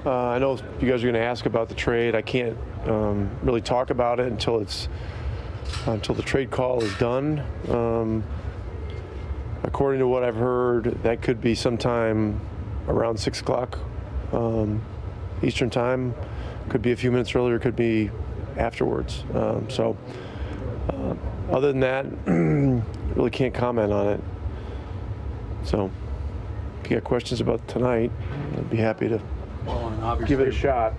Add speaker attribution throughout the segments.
Speaker 1: I know you guys are going to ask about the trade. I can't really talk about it until the trade call is done. According to what I've heard, that could be sometime around 6 o'clock Eastern time. Could be a few minutes earlier, could be afterwards. Other than that, really can't comment on it. So if you got questions about tonight, I'd be happy to give it a shot.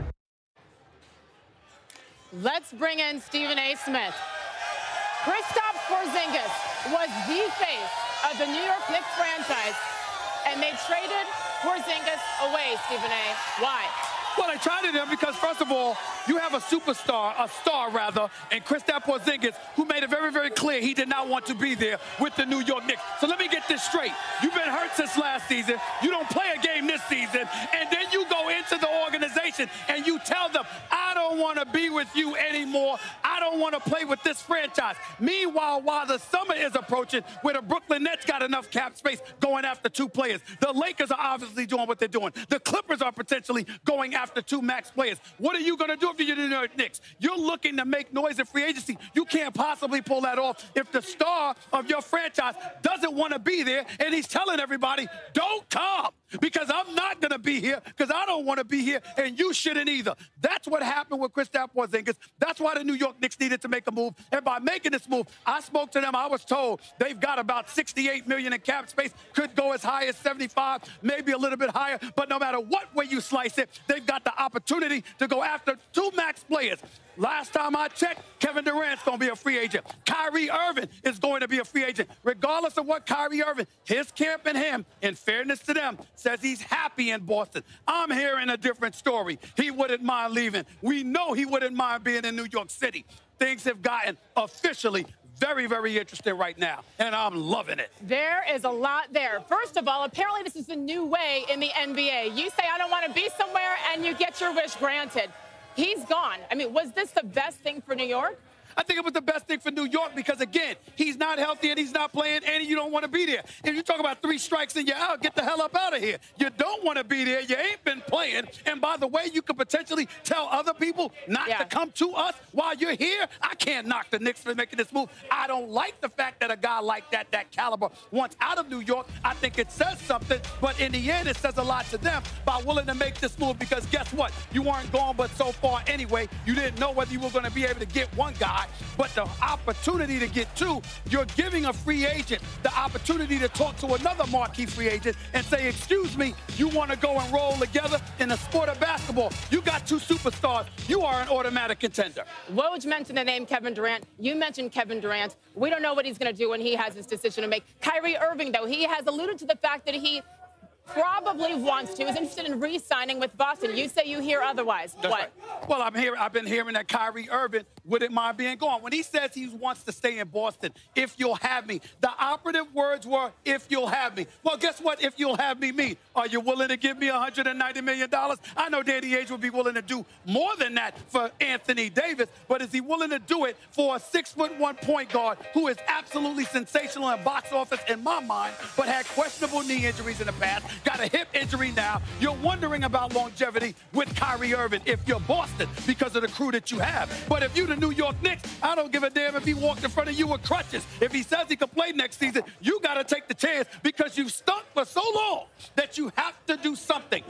Speaker 2: Let's bring in Stephen A. Smith. Kristaps Porzingis was the face of the New York Knicks franchise, and they traded Porzingis away, Stephen A. Why?
Speaker 3: Well, they traded him because, first of all, you have a superstar, a star rather, in Kristaps Porzingis, who made it very, very clear he did not want to be there with the New York Knicks. So let me get this straight. You've been hurt since last season. You don't play a game this season. And then you go into the organization and you tell them, I don't want to be with you anymore. I don't want to play with this franchise. Meanwhile, while the summer is approaching, where the Brooklyn Nets got enough cap space going after 2 players, the Lakers are obviously doing what they're doing. The Clippers are potentially going after 2 max players. What are you going to do if you're the New York Knicks? You're looking to make noise in free agency. You can't possibly pull that off if the star of your franchise doesn't want to be there, and he's telling everybody, don't come, because I'm not going to be here, because I don't want to be here, and you shouldn't either. That's what happened with Kristaps Porzingis. That's why the New York Knicks needed to make a move. And by making this move, I spoke to them. I was told they've got about $68 million in cap space, could go as high as 75, maybe a little bit higher. But no matter what way you slice it, they've got the opportunity to go after 2 max players. Last time I checked, Kevin Durant's going to be a free agent. Kyrie Irving is going to be a free agent. Regardless of what Kyrie Irving, his camp and him, in fairness to them, says he's happy in Boston. I'm hearing a different story. He wouldn't mind leaving. We know he wouldn't mind being in New York City. Things have gotten officially very, very interesting right now, and I'm loving it.
Speaker 2: There is a lot there. First of all, apparently this is the new way in the NBA. You say, I don't want to be somewhere, and you get your wish granted. He's gone. I mean, was this the best thing for New York?
Speaker 3: I think it was the best thing for New York because, again, he's not healthy and he's not playing, and you don't want to be there. If you talk about 3 strikes and you're out, get the hell up out of here. You don't want to be there. You ain't been playing. And by the way, you could potentially tell other people not to come to us while you're here. I can't knock the Knicks for making this move. I don't like the fact that a guy like that caliber, wants out of New York. I think it says something, but in the end, it says a lot to them by willing to make this move because guess what? You weren't gone but so far anyway. You didn't know whether you were going to be able to get one guy. But the opportunity to get 2, you're giving a free agent the opportunity to talk to another marquee free agent and say, excuse me, you want to go and roll together in the sport of basketball. You got 2 superstars. You are an automatic contender.
Speaker 2: Woj mentioned the name Kevin Durant. You mentioned Kevin Durant. We don't know what he's going to do when he has his decision to make. Kyrie Irving, though, he has alluded to the fact that he probably wants to, is interested in re-signing with Boston. You say you hear otherwise.
Speaker 3: That's
Speaker 2: what?
Speaker 3: Right. Well, I've been hearing that Kyrie Irving wouldn't mind being gone. When he says he wants to stay in Boston, if you'll have me, the operative words were, if you'll have me. Well, guess what if you'll have me mean? Are you willing to give me $190 million? I know Danny Ainge would be willing to do more than that for Anthony Davis, but is he willing to do it for a 6'1" point guard who is absolutely sensational in box office in my mind, but had questionable knee injuries in the past, got a hip injury now? You're wondering about longevity with Kyrie Irving if you're Boston because of the crew that you have. But if you're the New York Knicks, I don't give a damn if he walked in front of you with crutches. If he says he can play next season, you got to take the chance because you've stunk for so long that you have to do something.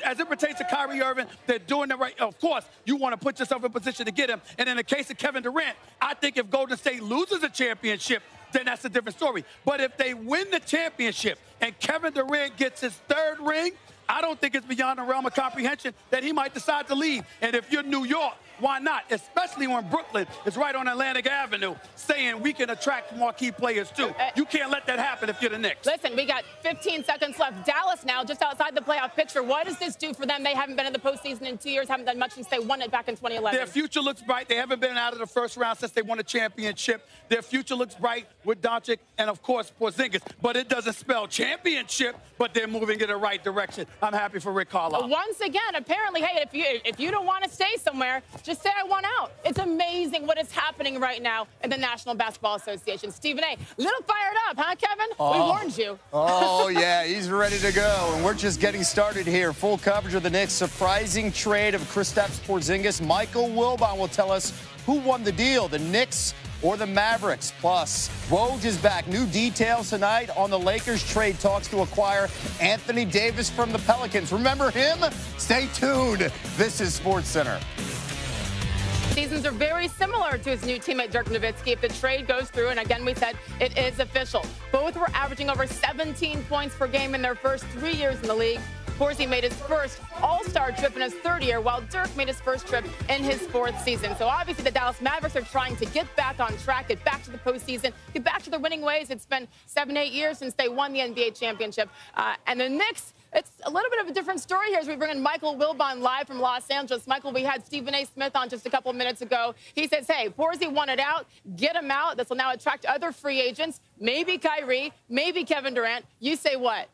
Speaker 3: As it pertains to Kyrie Irving, they're doing the right. Of course, you want to put yourself in position to get him. And in the case of Kevin Durant, I think if Golden State loses a championship, then that's a different story. But if they win the championship and Kevin Durant gets his 3rd ring, I don't think it's beyond the realm of comprehension that he might decide to leave. And if you're New York, why not? Especially when Brooklyn is right on Atlantic Avenue saying we can attract marquee players too. You can't let that happen if you're the Knicks.
Speaker 2: Listen, we got 15 seconds left. Dallas now just outside the playoff picture. What does this do for them? They haven't been in the postseason in 2 years, haven't done much since they won it back in 2011.
Speaker 3: Their future looks bright. They haven't been out of the first round since they won a championship. Their future looks bright with Doncic and, of course, Porzingis. But it doesn't spell championship, but they're moving in the right direction. I'm happy for Rick Carlisle.
Speaker 2: Once again, apparently, hey, if you don't want to stay somewhere, just say I want out. It's amazing what is happening right now in the National Basketball Association. Stephen A., little fired up, huh, Kevin? We warned you.
Speaker 4: Oh, yeah, he's ready to go. And we're just getting started here. Full coverage of the Knicks' surprising trade of Kristaps Porzingis. Michael Wilbon will tell us who won the deal, the Knicks or the Mavericks. Plus, Woj is back. New details tonight on the Lakers trade talks to acquire Anthony Davis from the Pelicans. Remember him? Stay tuned. This is SportsCenter.
Speaker 2: Seasons are very similar to his new teammate Dirk Nowitzki if the trade goes through, and again we said it is official. Both were averaging over 17 points per game in their first 3 years in the league. Porzingis made his first All-Star trip in his third year, while Dirk made his first trip in his fourth season. So obviously the Dallas Mavericks are trying to get back on track, get back to the postseason, get back to their winning ways. It's been 7-8 years since they won the NBA championship. And the Knicks, it's a little bit of a different story here as we bring in Michael Wilbon live from Los Angeles. Michael, we had Stephen A. Smith on just a couple minutes ago. He says, hey, Porzingis wanted out, get him out. This will now attract other free agents, maybe Kyrie, maybe Kevin Durant. You say what?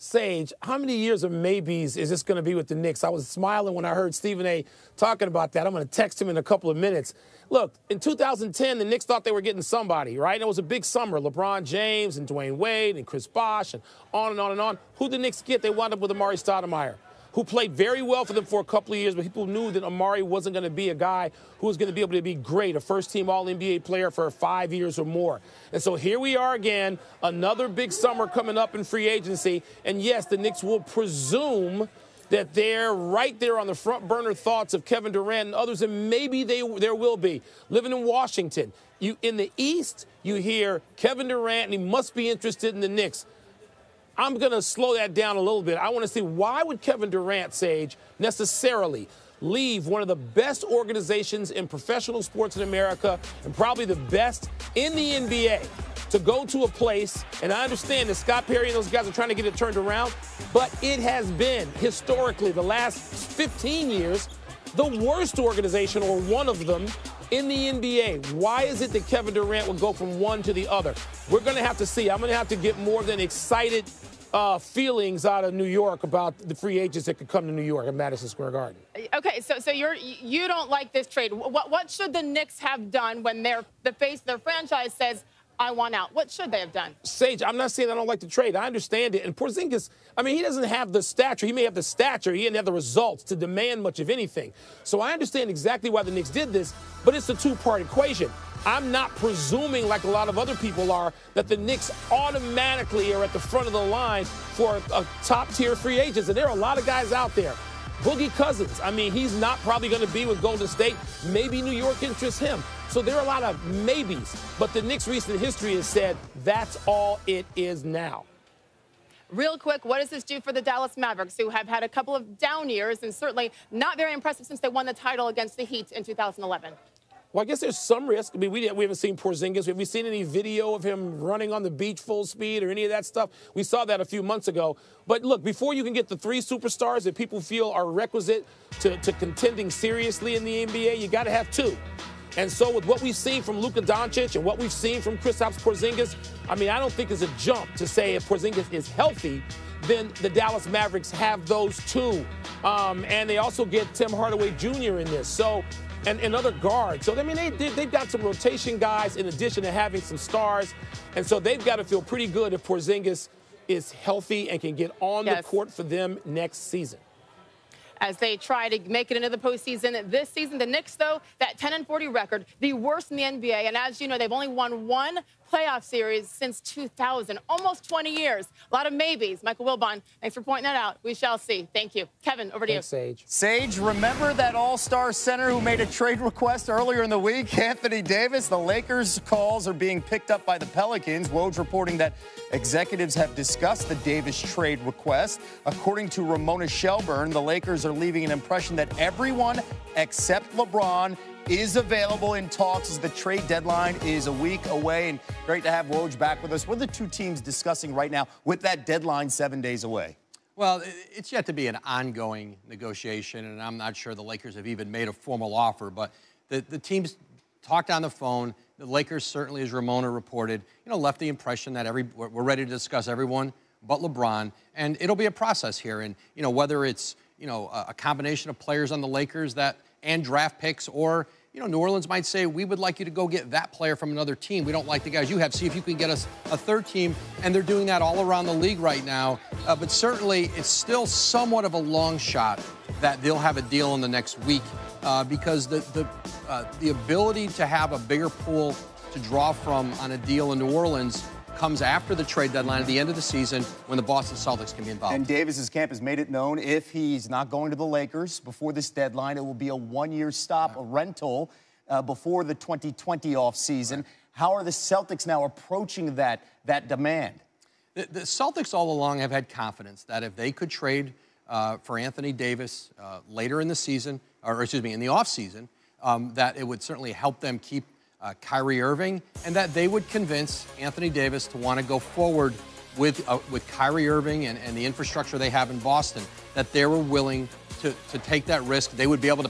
Speaker 5: Sage, how many years of maybes is this going to be with the Knicks? I was smiling when I heard Stephen A. talking about that. I'm going to text him in a couple of minutes. Look, in 2010, the Knicks thought they were getting somebody, right? And it was a big summer. LeBron James and Dwayne Wade and Chris Bosh and on and on and on. Who did the Knicks get? They wound up with Amari Stoudemire, who played very well for them for a couple of years, but people knew that Amari wasn't going to be a guy who was going to be able to be great, a first-team All-NBA player for 5 years or more. And so here we are again, another big summer coming up in free agency. And, yes, the Knicks will presume that they're right there on the front burner thoughts of Kevin Durant and others, and maybe there will be. Living in Washington, in the East, you hear Kevin Durant, and he must be interested in the Knicks. I'm going to slow that down a little bit. I want to see, why would Kevin Durant, Sage, necessarily leave one of the best organizations in professional sports in America and probably the best in the NBA to go to a place, and I understand that Scott Perry and those guys are trying to get it turned around, but it has been, historically, the last 15 years, the worst organization, or one of them, in the NBA. Why is it that Kevin Durant would go from one to the other? We're going to have to see. I'm going to have to get more than excited feelings out of New York about the free agents that could come to New York at Madison Square Garden.
Speaker 2: Okay, so you don't like this trade. What should the Knicks have done when the face of their franchise says, I want out? What should they have done?
Speaker 5: Sage, I'm not saying I don't like the trade. I understand it. And Porzingis, I mean, he doesn't have the stature. He may have the stature. He didn't have the results to demand much of anything. So I understand exactly why the Knicks did this, but it's a two-part equation. I'm not presuming, like a lot of other people are, that the Knicks automatically are at the front of the line for a top-tier free agents. And there are a lot of guys out there. Boogie Cousins, I mean, he's not probably going to be with Golden State. Maybe New York interests him. So there are a lot of maybes. But the Knicks' recent history has said that's all it is now.
Speaker 2: Real quick, what does this do for the Dallas Mavericks, who have had a couple of down years and certainly not very impressive since they won the title against the Heat in 2011?
Speaker 5: Well, I guess there's some risk. I mean, we haven't seen Porzingis. Have we seen any video of him running on the beach full speed or any of that stuff? We saw that a few months ago. But look, before you can get the three superstars that people feel are requisite to contending seriously in the NBA, you got to have two. And so with what we've seen from Luka Doncic and what we've seen from Kristaps Porzingis, I mean, I don't think it's a jump to say if Porzingis is healthy, then the Dallas Mavericks have those two. And they also get Tim Hardaway Jr. in this. So, and other guards. So, I mean, they've got some rotation guys in addition to having some stars. And so they've got to feel pretty good if Porzingis is healthy and can get on the court for them next season.
Speaker 2: As they try to make it into the postseason this season, the Knicks, though, that 10-40 record, the worst in the NBA. And as you know, they've only won one playoff series since 2000, almost 20 years. A lot of maybes. Michael Wilbon, thanks for pointing that out. We shall see. Thank you. Kevin, over to you.
Speaker 5: Sage.
Speaker 4: Sage, remember that all-star center who made a trade request earlier in the week, Anthony Davis? The Lakers' calls are being picked up by the Pelicans. Woj reporting that executives have discussed the Davis trade request. According to Ramona Shelburne, the Lakers are leaving an impression that everyone except LeBron is available in talks as the trade deadline is a week away. And great to have Woj back with us. What are the two teams discussing right now with that deadline 7 days away?
Speaker 6: Well, it's yet to be an ongoing negotiation, and I'm not sure the Lakers have even made a formal offer. But the teams talked on the phone. The Lakers certainly, as Ramona reported, left the impression that we're ready to discuss everyone but LeBron, and it'll be a process here. And, you know, whether it's, you know, a combination of players on the Lakers and draft picks, or, you know, New Orleans might say, we would like you to go get that player from another team. We don't like the guys you have. See if you can get us a third team. And they're doing that all around the league right now. But certainly it's still somewhat of a long shot that they'll have a deal in the next week because the ability to have a bigger pool to draw from on a deal in New Orleans comes after the trade deadline at the end of the season when the Boston Celtics can be involved.
Speaker 4: And Davis's camp has made it known if he's not going to the Lakers before this deadline, it will be a one-year stop, a rental before the 2020 offseason. Right. How are the Celtics now approaching that demand?
Speaker 6: The Celtics all along have had confidence that if they could trade for Anthony Davis later in the season, or excuse me, in the offseason, that it would certainly help them keep Kyrie Irving, and that they would convince Anthony Davis to want to go forward with Kyrie Irving and the infrastructure they have in Boston, that they were willing to take that risk. They would be able to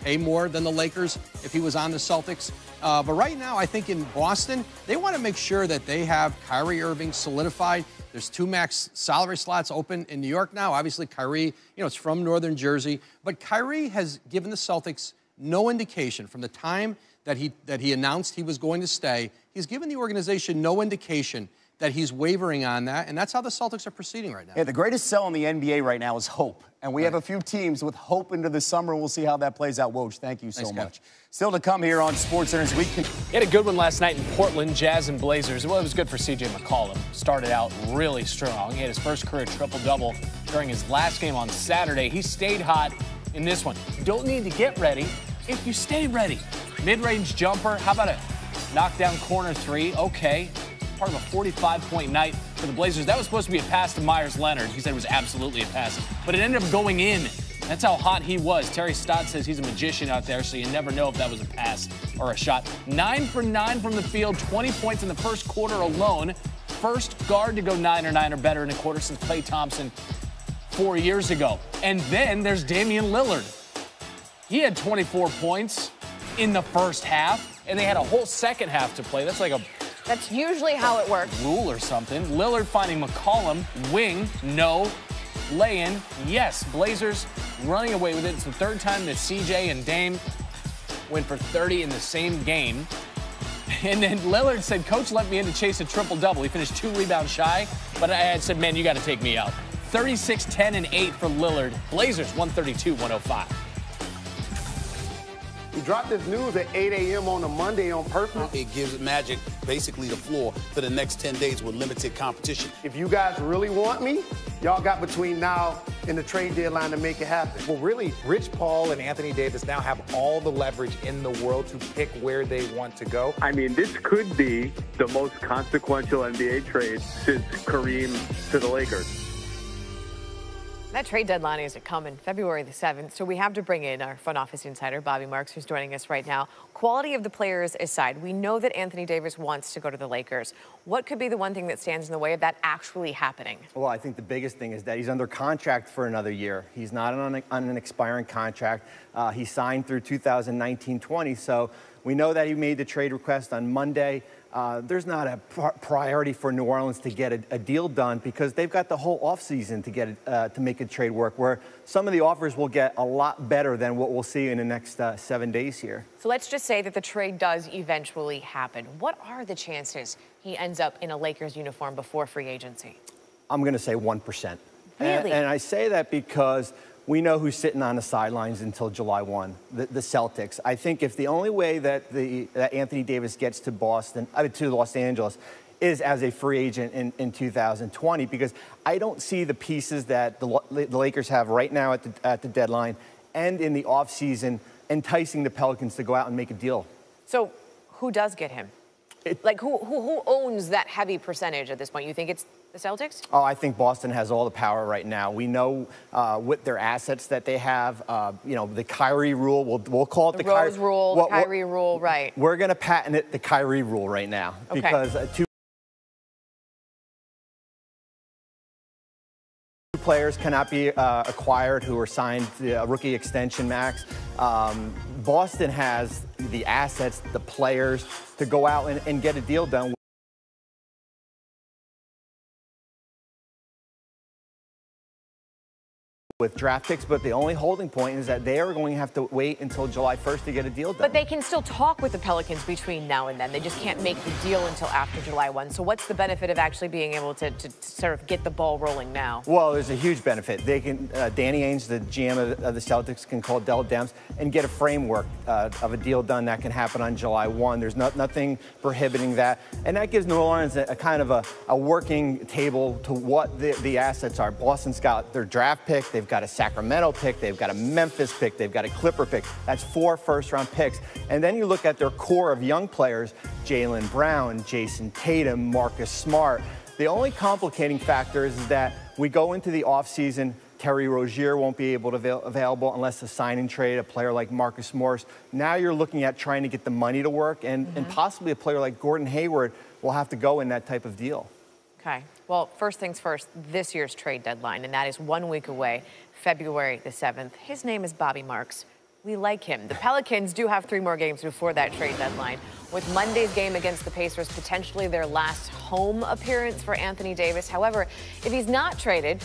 Speaker 6: pay more than the Lakers if he was on the Celtics. But right now, I think in Boston, they want to make sure that they have Kyrie Irving solidified. There's 2 max salary slots open in New York now. Obviously, Kyrie, you know, it's from Northern Jersey. But Kyrie has given the Celtics no indication from the time that he announced he was going to stay. He's given the organization no indication that he's wavering on that, and that's how the Celtics are proceeding right now.
Speaker 4: Yeah, the greatest sell in the NBA right now is hope. And we have a few teams with hope into the summer, and we'll see how that plays out. Woj, thank you so much. Still to come here on SportsCenter's Week.
Speaker 7: He had a good one last night in Portland, Jazz and Blazers. Well, it was good for C.J. McCollum. Started out really strong. He had his first career triple-double during his last game on Saturday. He stayed hot in this one. Don't need to get ready if you stay ready. Mid-range jumper, how about a knockdown corner 3? Okay. Part of a 45-point night for the Blazers. That was supposed to be a pass to Myers Leonard. He said it was absolutely a pass, but it ended up going in. That's how hot he was. Terry Stott says he's a magician out there, so you never know if that was a pass or a shot. 9 for 9 from the field, 20 points in the first quarter alone. First guard to go 9 or 9 or better in a quarter since Klay Thompson 4 years ago. And then there's Damian Lillard. He had 24 points in the first half, and they had a whole second half to play. That's like
Speaker 8: That's usually how it works.
Speaker 7: Rule or something. Lillard finding McCollum. Wing, no. Lay-in, yes. Blazers running away with it. It's the third time that CJ and Dame went for 30 in the same game. And then Lillard said, Coach let me in to chase a triple-double. He finished 2 rebounds shy, but I had said, man, you got to take me out. 36, 10, and 8 for Lillard. Blazers 132-105.
Speaker 9: We dropped this news at 8 a.m. on a Monday on purpose.
Speaker 10: It gives Magic basically the floor for the next 10 days with limited competition.
Speaker 9: If you guys really want me, y'all got between now and the trade deadline to make it happen.
Speaker 11: Well, really, Rich Paul and Anthony Davis now have all the leverage in the world to pick where they want to go.
Speaker 12: I mean, this could be the most consequential NBA trade since Kareem to the Lakers.
Speaker 8: That trade deadline is coming February the 7th, so we have to bring in our front office insider, Bobby Marks, who's joining us right now. Quality of the players aside, we know that Anthony Davis wants to go to the Lakers. What could be the one thing that stands in the way of that actually happening?
Speaker 13: Well, I think the biggest thing is that he's under contract for another year. He's not on an expiring contract. He signed through 2019-20, so we know that he made the trade request on Monday. There's not a priority for New Orleans to get a deal done because they've got the whole offseason to get it, to make a trade work, where some of the offers will get a lot better than what we'll see in the next 7 days here.
Speaker 8: So let's just say that the trade does eventually happen. What are the chances he ends up in a Lakers uniform before free agency?
Speaker 13: I'm going to say 1%.
Speaker 8: Really?
Speaker 13: And I say that because we know who's sitting on the sidelines until July 1, the Celtics. I think if the only way that Anthony Davis gets to to Los Angeles is as a free agent in 2020, because I don't see the pieces that the Lakers have right now at the deadline and in the offseason enticing the Pelicans to go out and make a deal.
Speaker 8: So who does get him? Who owns that heavy percentage at this point? You think it's the Celtics?
Speaker 13: Oh, I think Boston has all the power right now. We know with their assets that they have, you know, the Kyrie rule. We'll call it the
Speaker 8: Rose rule, the Kyrie rule, right?
Speaker 13: We're going to patent it the Kyrie rule right now,
Speaker 8: okay,
Speaker 13: because two players cannot be acquired who are signed to a rookie extension max. Boston has the assets, the players to go out and get a deal done. with draft picks, but the only holding point is that they are going to have to wait until July 1st to get a deal done.
Speaker 8: But they can still talk with the Pelicans between now and then. They just can't make the deal until after July 1. So what's the benefit of actually being able to sort of get the ball rolling now?
Speaker 13: Well, there's a huge benefit. They can, Danny Ainge, the GM of the Celtics, can call Dell Demps and get a framework of a deal done that can happen on July 1. There's nothing prohibiting that. And that gives New Orleans a kind of a working table to what the assets are. Boston's got their draft pick. They've got a Sacramento pick. They've got a Memphis pick. They've got a Clipper pick. That's 4 first-round picks. And then you look at their core of young players, Jaylen Brown, Jason Tatum, Marcus Smart. The only complicating factor is that we go into the offseason. Terry Rozier won't be able to available unless a sign and trade, a player like Marcus Morris. Now you're looking at trying to get the money to work, and possibly a player like Gordon Hayward will have to go in that type of deal.
Speaker 8: Okay. Well, first things first, this year's trade deadline, and that is 1 week away, February the 7th. His name is Bobby Marks. We like him. The Pelicans do have 3 more games before that trade deadline, with Monday's game against the Pacers potentially their last home appearance for Anthony Davis. However, if he's not traded,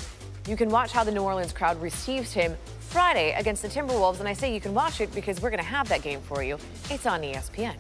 Speaker 8: you can watch how the New Orleans crowd receives him Friday against the Timberwolves. And I say you can watch it because we're going to have that game for you. It's on ESPN.